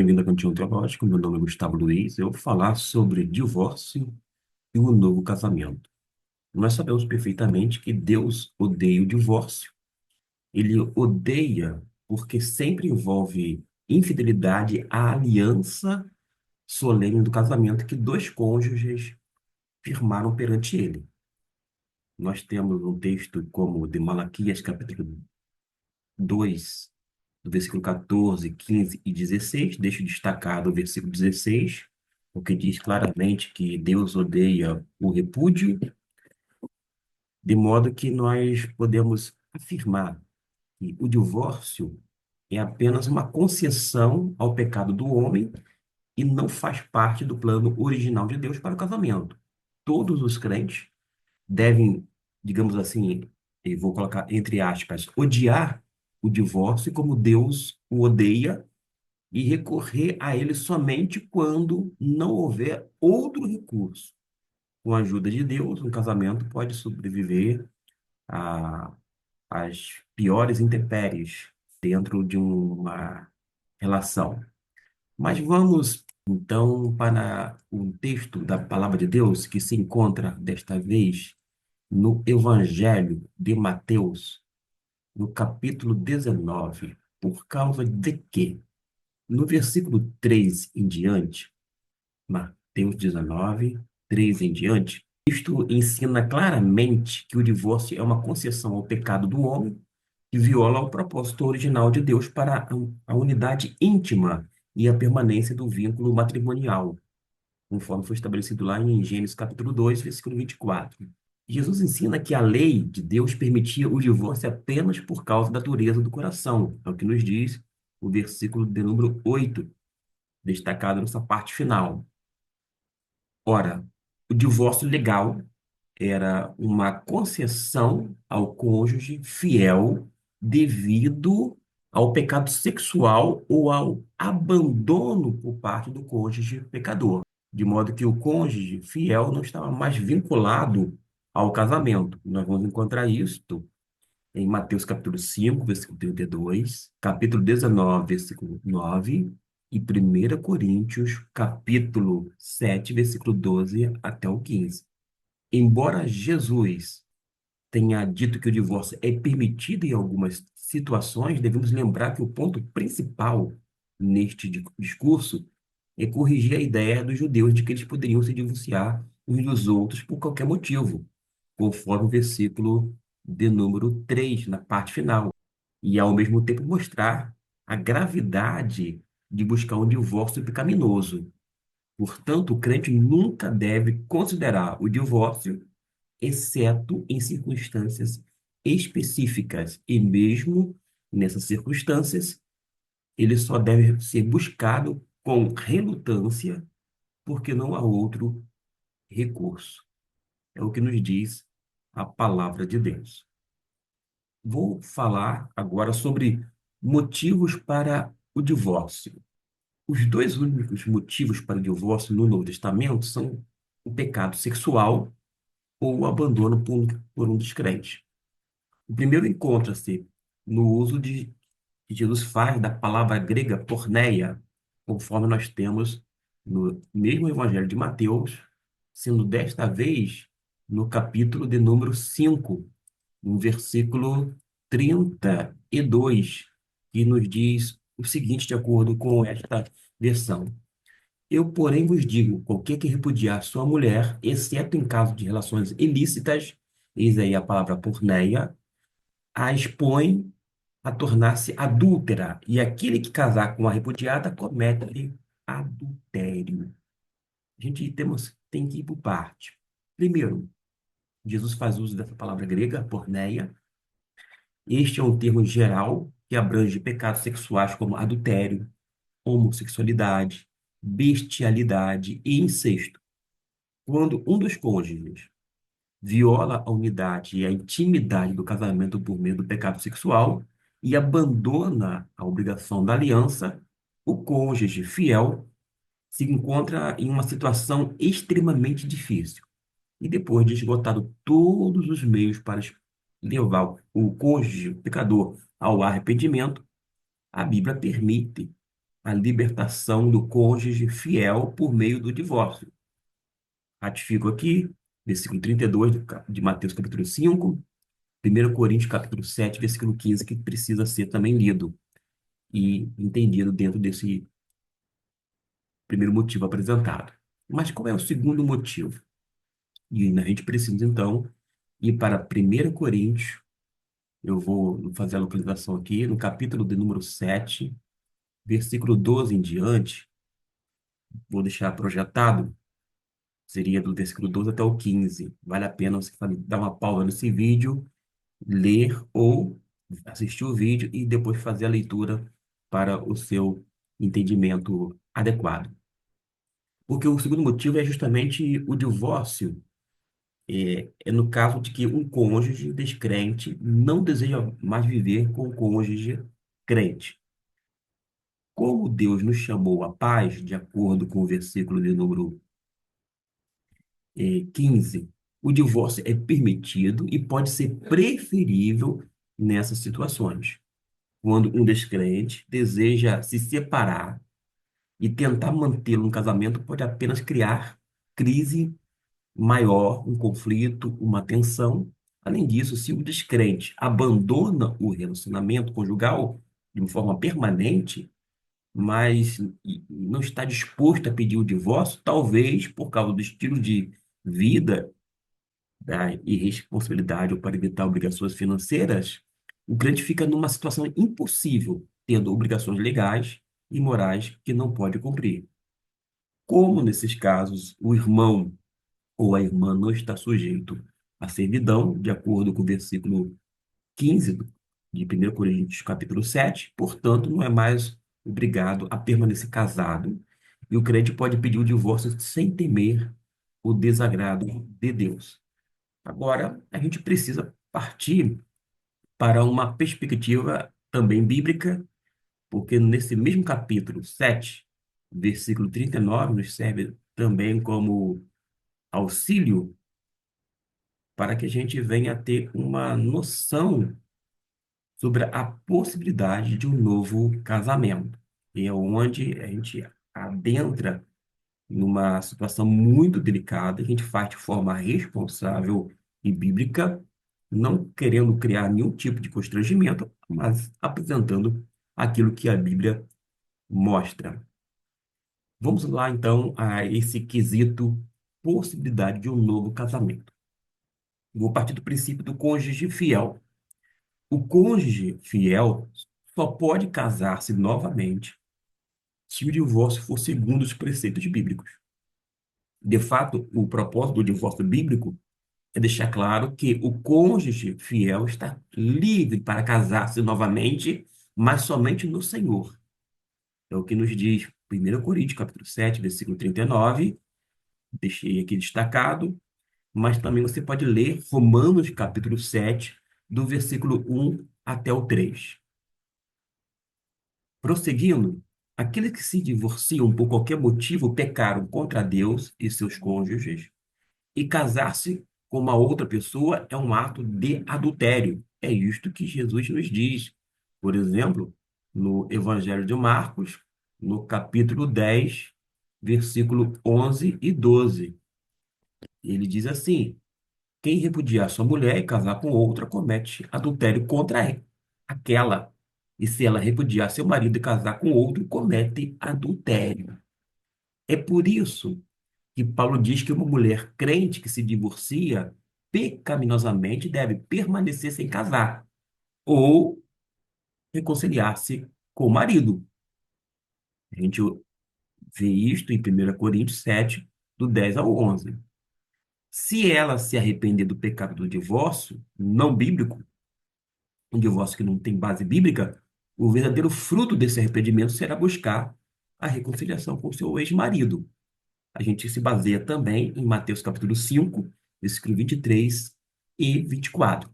Bem-vindo à Cantinho Teológico. Meu nome é Gustavo Luiz. Eu vou falar sobre divórcio e o novo casamento. Nós sabemos perfeitamente que Deus odeia o divórcio. Ele odeia porque sempre envolve infidelidade à aliança solene do casamento que dois cônjuges firmaram perante ele. Nós temos um texto como o de Malaquias, capítulo 2, do versículo 14, 15 e 16. Deixo destacado o versículo 16, o que diz claramente que Deus odeia o repúdio, de modo que nós podemos afirmar que o divórcio é apenas uma concessão ao pecado do homem e não faz parte do plano original de Deus para o casamento. Todos os crentes devem, digamos assim, eu vou colocar entre aspas, odiar o divórcio como Deus o odeia e recorrer a ele somente quando não houver outro recurso. Com a ajuda de Deus, um casamento pode sobreviver a- às piores intempéries dentro de uma relação. Mas vamos então para o texto da Palavra de Deus que se encontra desta vez no Evangelho de Mateus, no capítulo 19, por causa de que no versículo 3 em diante, Mateus 19, 3 em diante, isto ensina claramente que o divórcio é uma concessão ao pecado do homem que viola o propósito original de Deus para a unidade íntima e a permanência do vínculo matrimonial, conforme foi estabelecido lá em Gênesis capítulo 2, versículo 24. Jesus ensina que a lei de Deus permitia o divórcio apenas por causa da dureza do coração, é o que nos diz o versículo de número 8, destacado nessa parte final. Ora, o divórcio legal era uma concessão ao cônjuge fiel devido ao pecado sexual ou ao abandono por parte do cônjuge pecador, de modo que o cônjuge fiel não estava mais vinculado ao casamento. Nós vamos encontrar isto em Mateus capítulo 5, versículo 32, capítulo 19, versículo 9, e 1 Coríntios, capítulo 7, versículo 12 até o 15. Embora Jesus tenha dito que o divórcio é permitido em algumas situações, devemos lembrar que o ponto principal neste discurso é corrigir a ideia dos judeus de que eles poderiam se divorciar uns dos outros por qualquer motivo, conforme o versículo de número 3 na parte final, e ao mesmo tempo mostrar a gravidade de buscar um divórcio pecaminoso. Portanto, o crente nunca deve considerar o divórcio exceto em circunstâncias específicas. E mesmo nessas circunstâncias, ele só deve ser buscado com relutância, porque não há outro recurso. É o que nos diz a palavra de Deus. Vou falar agora sobre motivos para o divórcio. Os dois únicos motivos para o divórcio no Novo Testamento são o pecado sexual ou o abandono por um dos crentes. O primeiro encontra-se no uso que Jesus faz da palavra grega porneia, conforme nós temos no mesmo Evangelho de Mateus, sendo desta vez no capítulo de número 5, no versículo 32, que nos diz o seguinte, de acordo com esta versão. Eu, porém, vos digo, qualquer que repudiar sua mulher, exceto em caso de relações ilícitas, eis aí a palavra porneia, a expõe a tornar-se adúltera, e aquele que casar com a repudiada comete adultério. A gente tem que ir por parte. Primeiro, Jesus faz uso dessa palavra grega, porneia. Este é um termo geral que abrange pecados sexuais como adultério, homossexualidade, bestialidade e incesto. Quando um dos cônjuges viola a unidade e a intimidade do casamento por meio do pecado sexual e abandona a obrigação da aliança, o cônjuge fiel se encontra em uma situação extremamente difícil. E depois de esgotado todos os meios para levar o cônjuge, o pecador, ao arrependimento, a Bíblia permite a libertação do cônjuge fiel por meio do divórcio. Ratifico aqui, versículo 32 de Mateus capítulo 5, 1 Coríntios capítulo 7, versículo 15, que precisa ser também lido e entendido dentro desse primeiro motivo apresentado. Mas qual é o segundo motivo? E a gente precisa, então, ir para 1 Coríntios. Eu vou fazer a localização aqui, no capítulo de número 7, versículo 12 em diante. Vou deixar projetado, seria do versículo 12 até o 15. Vale a pena você dar uma pausa nesse vídeo, ler ou assistir o vídeo e depois fazer a leitura para o seu entendimento adequado. Porque o segundo motivo é justamente o divórcio. É no caso de que um cônjuge descrente não deseja mais viver com o cônjuge crente. Como Deus nos chamou à paz, de acordo com o versículo de número 15, o divórcio é permitido e pode ser preferível nessas situações. Quando um descrente deseja se separar e tentar mantê-lo no casamento, pode apenas criar crise maior, um conflito, uma tensão. Além disso, se o descrente abandona o relacionamento conjugal de uma forma permanente, mas não está disposto a pedir o divórcio, talvez por causa do estilo de vida, da irresponsabilidade ou para evitar obrigações financeiras, o crente fica numa situação impossível, tendo obrigações legais e morais que não pode cumprir. Como nesses casos o irmão ou a irmã não está sujeito à servidão, de acordo com o versículo 15 de 1 Coríntios capítulo 7, portanto, não é mais obrigado a permanecer casado, e o crente pode pedir o divórcio sem temer o desagrado de Deus. Agora, a gente precisa partir para uma perspectiva também bíblica, porque nesse mesmo capítulo 7, versículo 39, nos serve também como auxílio para que a gente venha a ter uma noção sobre a possibilidade de um novo casamento. E é onde a gente adentra numa situação muito delicada, a gente faz de forma responsável e bíblica, não querendo criar nenhum tipo de constrangimento, mas apresentando aquilo que a Bíblia mostra. Vamos lá, então, a esse quesito possibilidade de um novo casamento. Vou partir do princípio do cônjuge fiel. O cônjuge fiel só pode casar-se novamente se o divórcio for segundo os preceitos bíblicos. De fato, o propósito do divórcio bíblico é deixar claro que o cônjuge fiel está livre para casar-se novamente, mas somente no Senhor. É o que nos diz 1 Coríntios, capítulo 7, versículo 39. Deixei aqui destacado, mas também você pode ler Romanos, capítulo 7, do versículo 1 até o 3. Prosseguindo, aqueles que se divorciam por qualquer motivo pecaram contra Deus e seus cônjuges, e casar-se com uma outra pessoa é um ato de adultério. É isto que Jesus nos diz. Por exemplo, no Evangelho de Marcos, no capítulo 10, versículo 11 e 12. Ele diz assim: quem repudiar sua mulher e casar com outra comete adultério contra aquela. E se ela repudiar seu marido e casar com outro, comete adultério. É por isso que Paulo diz que uma mulher crente que se divorcia pecaminosamente deve permanecer sem casar ou reconciliar-se com o marido. A gente vê isto em 1 Coríntios 7, do 10 ao 11. Se ela se arrepender do pecado do divórcio, não bíblico, um divórcio que não tem base bíblica, o verdadeiro fruto desse arrependimento será buscar a reconciliação com o seu ex-marido. A gente se baseia também em Mateus capítulo 5, versículo 23 e 24.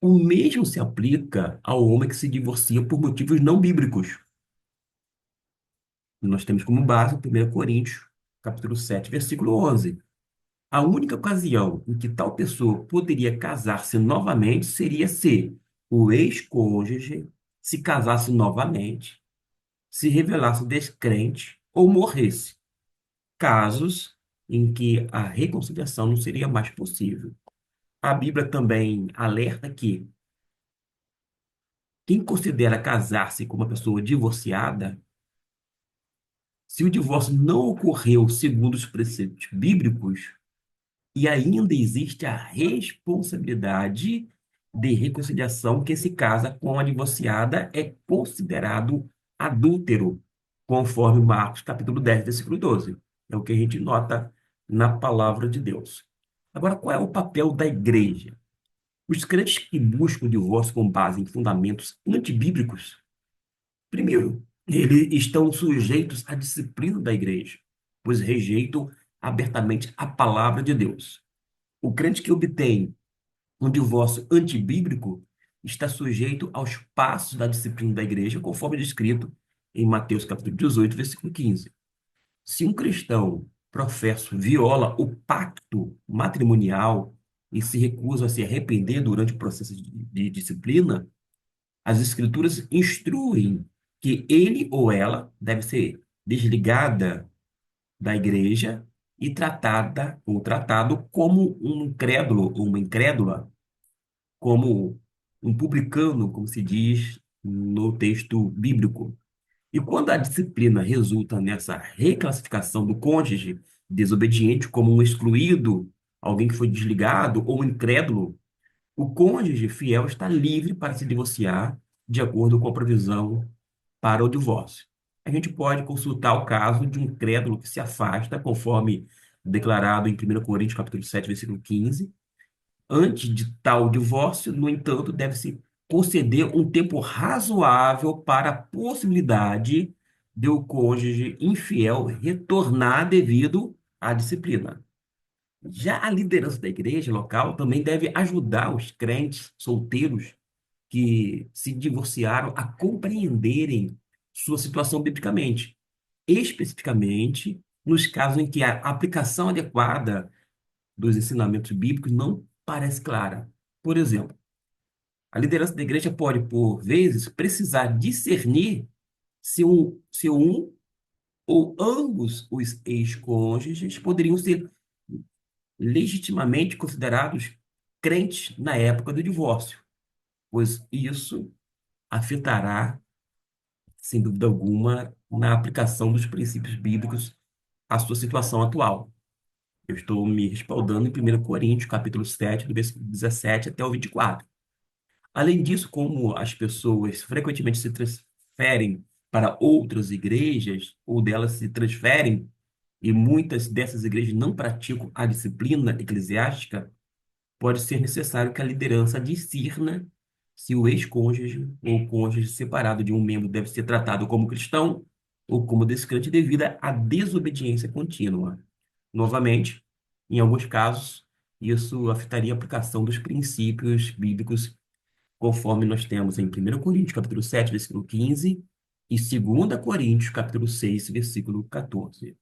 O mesmo se aplica ao homem que se divorcia por motivos não bíblicos. Nós temos como base 1 Coríntios, capítulo 7, versículo 11. A única ocasião em que tal pessoa poderia casar-se novamente seria se o ex-cônjuge se casasse novamente se revelasse descrente ou morresse, casos em que a reconciliação não seria mais possível. A Bíblia também alerta que quem considera casar-se com uma pessoa divorciada, se o divórcio não ocorreu segundo os preceitos bíblicos, e ainda existe a responsabilidade de reconciliação que se casa com a divorciada é considerado adúltero, conforme Marcos capítulo 10 versículo 12. É o que a gente nota na palavra de Deus. Agora, qual é o papel da igreja? Os crentes que buscam o divórcio com base em fundamentos antibíblicos, primeiro, eles estão sujeitos à disciplina da igreja, pois rejeitam abertamente a palavra de Deus. O crente que obtém um divórcio antibíblico está sujeito aos passos da disciplina da igreja, conforme descrito em Mateus capítulo 18, versículo 15. Se um cristão professo viola o pacto matrimonial e se recusa a se arrepender durante o processo de disciplina, as escrituras instruem que ele ou ela deve ser desligada da igreja e tratada ou tratado como um incrédulo ou uma incrédula, como um publicano, como se diz no texto bíblico. E quando a disciplina resulta nessa reclassificação do cônjuge desobediente como um excluído, alguém que foi desligado ou um incrédulo, o cônjuge fiel está livre para se divorciar de acordo com a provisão para o divórcio. A gente pode consultar o caso de um incrédulo que se afasta, conforme declarado em 1 Coríntios capítulo 7, versículo 15. Antes de tal divórcio, no entanto, deve-se conceder um tempo razoável para a possibilidade de o cônjuge infiel retornar devido à disciplina. Já a liderança da igreja local também deve ajudar os crentes solteiros que se divorciaram a compreenderem sua situação biblicamente, especificamente nos casos em que a aplicação adequada dos ensinamentos bíblicos não parece clara. Por exemplo, a liderança da igreja pode, por vezes, precisar discernir se um ou ambos os ex-cônjuges poderiam ser legitimamente considerados crentes na época do divórcio, pois isso afetará, sem dúvida alguma, na aplicação dos princípios bíblicos à sua situação atual. Eu estou me respaldando em 1 Coríntios, capítulo 7, do versículo 17 até o 24. Além disso, como as pessoas frequentemente se transferem para outras igrejas, ou delas se transferem, e muitas dessas igrejas não praticam a disciplina eclesiástica, pode ser necessário que a liderança discirna se o ex-cônjuge ou o cônjuge separado de um membro deve ser tratado como cristão ou como descrente devido à desobediência contínua. Novamente, em alguns casos, isso afetaria a aplicação dos princípios bíblicos, conforme nós temos em 1 Coríntios, capítulo 7, versículo 15, e 2 Coríntios, capítulo 6, versículo 14.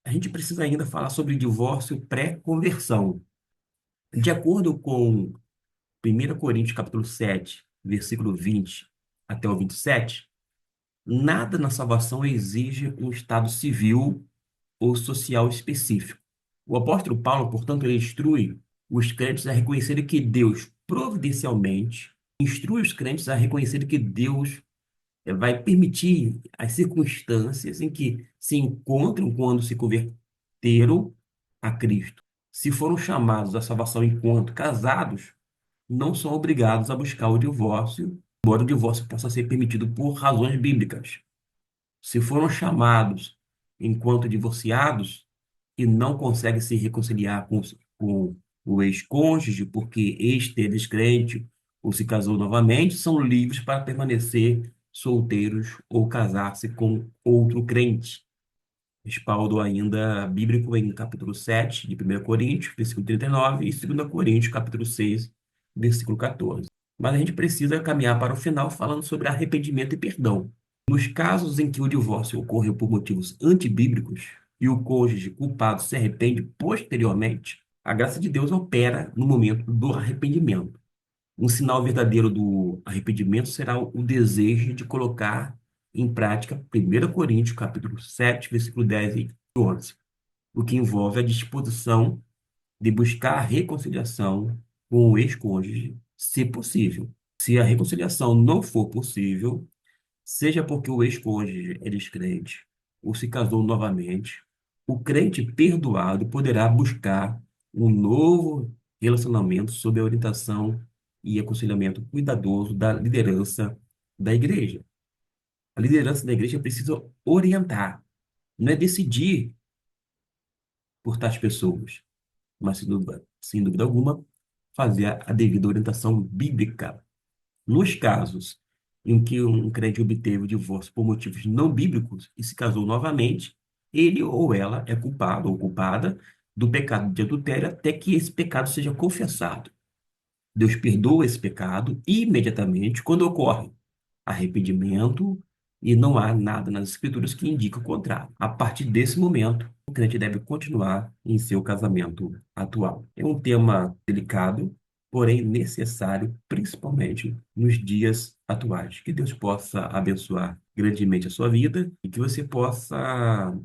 A gente precisa ainda falar sobre divórcio pré-conversão. De acordo com 1 Coríntios, capítulo 7, versículo 20 até o 27, nada na salvação exige um estado civil ou social específico. O apóstolo Paulo, portanto, ele instrui os crentes a reconhecerem que Deus providencialmente instrui os crentes a reconhecerem que Deus vai permitir as circunstâncias em que se encontram quando se converteram a Cristo. Se foram chamados à salvação enquanto casados, não são obrigados a buscar o divórcio, embora o divórcio possa ser permitido por razões bíblicas. Se foram chamados enquanto divorciados e não conseguem se reconciliar com o ex-cônjuge porque este é descrente ou se casou novamente, são livres para permanecer solteiros ou casar-se com outro crente. Respaldo ainda bíblico em capítulo 7 de 1 Coríntios, versículo 39, e 2 Coríntios, capítulo 6, versículo 14. Mas a gente precisa caminhar para o final falando sobre arrependimento e perdão. Nos casos em que o divórcio ocorreu por motivos antibíblicos e o cônjuge culpado se arrepende posteriormente, a graça de Deus opera no momento do arrependimento. Um sinal verdadeiro do arrependimento será o desejo de colocar em prática 1 Coríntios, capítulo 7, versículo 10 e 11, o que envolve a disposição de buscar a reconciliação com o ex-cônjuge, se possível. Se a reconciliação não for possível, seja porque o ex-cônjuge é descrente ou se casou novamente, o crente perdoado poderá buscar um novo relacionamento sob a orientação e aconselhamento cuidadoso da liderança da igreja. A liderança da igreja precisa orientar, não é decidir por tais pessoas, mas, sem dúvida alguma, fazer a devida orientação bíblica. Nos casos em que um crente obteve o divórcio por motivos não bíblicos e se casou novamente, ele ou ela é culpado ou culpada do pecado de adultério até que esse pecado seja confessado. Deus perdoa esse pecado imediatamente quando ocorre arrependimento e não há nada nas Escrituras que indique o contrário. A partir desse momento, o crente deve continuar em seu casamento atual. É um tema delicado, porém necessário, principalmente nos dias atuais. Que Deus possa abençoar grandemente a sua vida e que você possa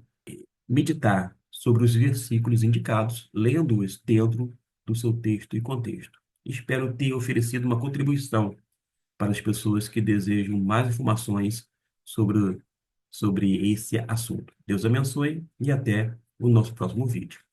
meditar sobre os versículos indicados, lendo-os dentro do seu texto e contexto. Espero ter oferecido uma contribuição para as pessoas que desejam mais informações sobre esse assunto. Deus abençoe e até o nosso próximo vídeo.